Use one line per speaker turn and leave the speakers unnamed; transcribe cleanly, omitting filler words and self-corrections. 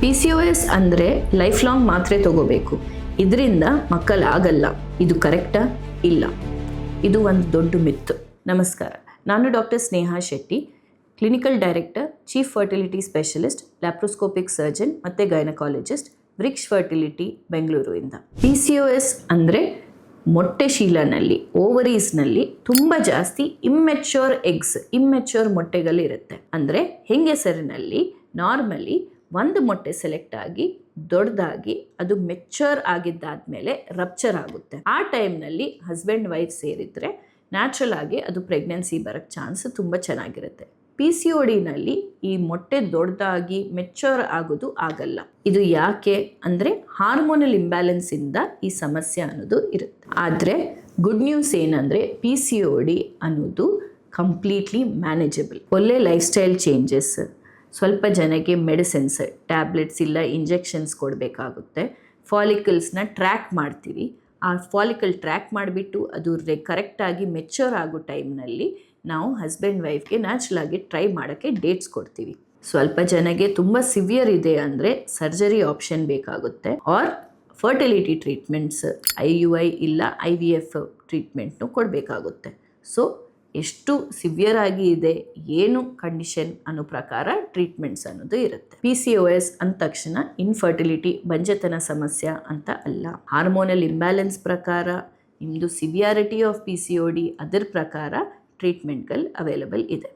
PCOS ಅಂದರೆ life long ಮಾತ್ರೆ ತಗೋಬೇಕು, ಇದರಿಂದ ಮಕ್ಕಳಾಗಲ್ಲ. ಇದು ಕರೆಕ್ಟಾ? ಇಲ್ಲ, ಇದು ಒಂದು ದೊಡ್ಡ ಮಿತ್ತು. ನಮಸ್ಕಾರ, ನಾನು doctor Sneha Shetty, clinical director, chief fertility specialist, laparoscopic surgeon ಮತ್ತು ಗೈನಕಾಲಜಿಸ್ಟ್, ಬ್ರಿಕ್ಸ್ ಫರ್ಟಿಲಿಟಿ ಬೆಂಗಳೂರಿಂದ. PCOS ಅಂದರೆ ಮೊಟ್ಟೆ ಶೀಲನಲ್ಲಿ, ಓವರೀಸ್ನಲ್ಲಿ ತುಂಬ ಜಾಸ್ತಿ ಇಮ್ಮೆಚ್ಯೂರ್ ಮೊಟ್ಟೆಗಳಿರುತ್ತೆ. ಅಂದರೆ ಹೆಂಗಸರಿನಲ್ಲಿ ನಾರ್ಮಲಿ ಒಂದು ಮೊಟ್ಟೆ ಸೆಲೆಕ್ಟ್ ಆಗಿ ದೊಡ್ಡದಾಗಿ ಅದು ಮೆಚ್ಯೂರ್ ಆಗಿದ್ದಾದ್ಮೇಲೆ ರಪ್ಚರ್ ಆಗುತ್ತೆ. ಆ ಟೈಮ್ನಲ್ಲಿ ಹಸ್ಬೆಂಡ್ ವೈಫ್ ಸೇರಿದರೆ ನ್ಯಾಚುರಲ್ ಆಗಿ ಅದು ಪ್ರೆಗ್ನೆನ್ಸಿ ಬರೋಕ್ಕೆ ಚಾನ್ಸ್ ತುಂಬ ಚೆನ್ನಾಗಿರುತ್ತೆ. PCODನಲ್ಲಿ ಈ ಮೊಟ್ಟೆ ದೊಡ್ಡದಾಗಿ ಮೆಚ್ಯೂರ್ ಆಗೋದು ಆಗಲ್ಲ. ಇದು ಯಾಕೆ ಅಂದರೆ ಹಾರ್ಮೋನಲ್ ಇಂಬ್ಯಾಲೆನ್ಸಿಂದ ಈ ಸಮಸ್ಯೆ ಅನ್ನೋದು ಇರುತ್ತೆ. ಆದರೆ ಗುಡ್ ನ್ಯೂಸ್ ಏನಂದರೆ PCOD ಅನ್ನೋದು ಕಂಪ್ಲೀಟ್ಲಿ ಮ್ಯಾನೇಜಬಲ್. ಒಳ್ಳೆ ಲೈಫ್ ಸ್ಟೈಲ್ ಚೇಂಜಸ್, ಸ್ವಲ್ಪ ಜನಕ್ಕೆ ಮೆಡಿಸಿನ್ಸ್, ಟ್ಯಾಬ್ಲೆಟ್ಸ್ ಇಲ್ಲ ಇಂಜೆಕ್ಷನ್ಸ್ ಕೊಡಬೇಕಾಗುತ್ತೆ. ಫಾಲಿಕಲ್ಸ್ನ ಟ್ರ್ಯಾಕ್ ಮಾಡ್ತೀವಿ. ಆ ಫಾಲಿಕಲ್ ಟ್ರ್ಯಾಕ್ ಮಾಡಿಬಿಟ್ಟು ಅದು ಕರೆಕ್ಟಾಗಿ ಮೆಚ್ಯೂರ್ ಆಗೋ ಟೈಮ್ನಲ್ಲಿ ನಾವು ಹಸ್ಬೆಂಡ್ ವೈಫ್ಗೆ ನ್ಯಾಚುರಲ್ ಆಗಿ ಟ್ರೈ ಮಾಡೋಕ್ಕೆ ಡೇಟ್ಸ್ ಕೊಡ್ತೀವಿ. ಸ್ವಲ್ಪ ಜನಕ್ಕೆ ತುಂಬ ಸಿವಿಯರ್ ಇದೆ ಅಂದರೆ ಸರ್ಜರಿ ಆಪ್ಷನ್ ಬೇಕಾಗುತ್ತೆ, ಆರ್ ಫರ್ಟಿಲಿಟಿ ಟ್ರೀಟ್ಮೆಂಟ್ಸ್, IUI ಇಲ್ಲ IVF ಟ್ರೀಟ್ಮೆಂಟ್ನು ಕೊಡಬೇಕಾಗುತ್ತೆ. ಸೊ ಎಷ್ಟು ಸಿವಿಯರ್ ಆಗಿ ಇದೆ, ಏನು ಕಂಡೀಷನ್ ಅನ್ನೋ ಪ್ರಕಾರ ಟ್ರೀಟ್ಮೆಂಟ್ಸ್ ಅನ್ನೋದು ಇರುತ್ತೆ. PCOS ಅಂದ ತಕ್ಷಣ ಇನ್ಫರ್ಟಿಲಿಟಿ, ಬಂಜೆತನ ಸಮಸ್ಯೆ ಅಂತ ಅಲ್ಲ. ಹಾರ್ಮೋನಲ್ ಇಂಬ್ಯಾಲೆನ್ಸ್ ಪ್ರಕಾರ ನಿಮ್ಮದು ಸಿವಿಯಾರಿಟಿ ಆಫ್ PCOD ಅದರ ಪ್ರಕಾರ ಟ್ರೀಟ್ಮೆಂಟ್ಗಳು ಅವೈಲಬಲ್ ಇದೆ.